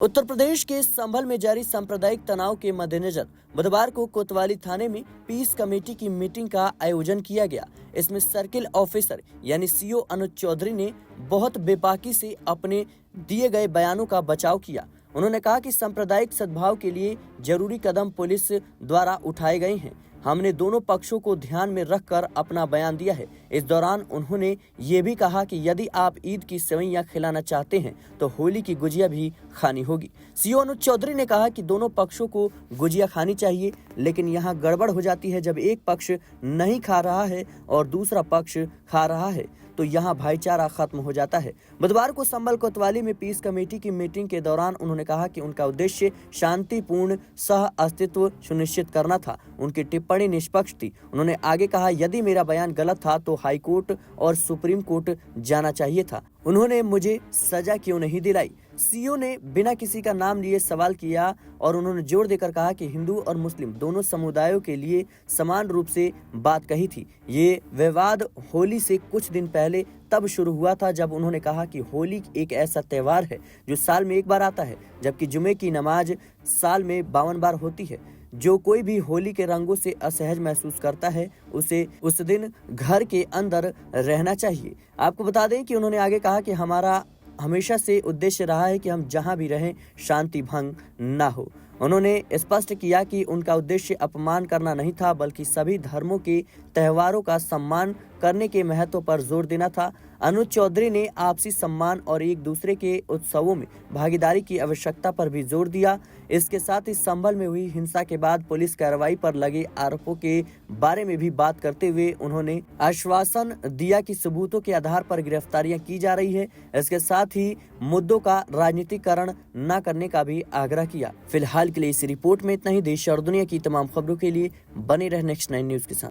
उत्तर प्रदेश के संभल में जारी सांप्रदायिक तनाव के मद्देनजर बुधवार को कोतवाली थाने में पीस कमेटी की मीटिंग का आयोजन किया गया। इसमें सर्किल ऑफिसर यानी सीओ अनुज चौधरी ने बहुत बेबाकी से अपने दिए गए बयानों का बचाव किया। उन्होंने कहा कि सांप्रदायिक सद्भाव के लिए जरूरी कदम पुलिस द्वारा उठाए गए हैं। हमने दोनों पक्षों को ध्यान में रखकर अपना बयान दिया है। इस दौरान उन्होंने ये भी कहा कि यदि आप ईद की सेवइयां खिलाना चाहते हैं तो होली की गुजिया भी खानी होगी। सीओ अनुज चौधरी ने कहा कि दोनों पक्षों को गुजिया खानी चाहिए, लेकिन यहाँ गड़बड़ हो जाती है जब एक पक्ष नहीं खा रहा है और दूसरा पक्ष खा रहा है तो यहाँ भाईचारा खत्म हो जाता है। बुधवार को संभल कोतवाली में पीस कमेटी की मीटिंग के दौरान उन्होंने कहा कि उनका उद्देश्य शांतिपूर्ण सह अस्तित्व सुनिश्चित करना था। उनकी टिप्पणी निष्पक्ष थी। उन्होंने आगे कहा, यदि मेरा बयान गलत था तो हाई कोर्ट और सुप्रीम कोर्ट जाना चाहिए था। उन्होंने मुझे सजा क्यों नहीं दिलाई। सीओ ने बिना किसी का नाम लिए सवाल किया और उन्होंने जोर देकर कहा कि हिंदू और मुस्लिम दोनों समुदायों के लिए समान रूप से बात कही थी। ये विवाद होली से कुछ दिन पहले तब शुरू हुआ था जब उन्होंने कहा कि होली एक ऐसा त्योहार है जो साल में एक बार आता है, जबकि जुमे की नमाज साल में 52 बार होती है। जो कोई भी होली के रंगों से असहज महसूस करता है उसे उस दिन घर के अंदर रहना चाहिए। आपको बता दें कि उन्होंने आगे कहा कि हमारा हमेशा से उद्देश्य रहा है कि हम जहां भी रहें शांति भंग ना हो। उन्होंने स्पष्ट किया कि उनका उद्देश्य अपमान करना नहीं था, बल्कि सभी धर्मों के त्योहारों का सम्मान करने के महत्व पर जोर देना था। अनुज चौधरी ने आपसी सम्मान और एक दूसरे के उत्सवों में भागीदारी की आवश्यकता पर भी जोर दिया। इसके साथ ही संभल में हुई हिंसा के बाद पुलिस कार्रवाई पर लगे आरोपों के बारे में भी बात करते हुए उन्होंने आश्वासन दिया कि सबूतों के आधार पर गिरफ्तारियां की जा रही है। इसके साथ ही मुद्दों का राजनीतिकरण न करने का भी आग्रह किया। फिलहाल के लिए इस रिपोर्ट में इतना ही। देश और दुनिया की तमाम खबरों के लिए बने रहे नेक्स्ट 9 न्यूज के साथ।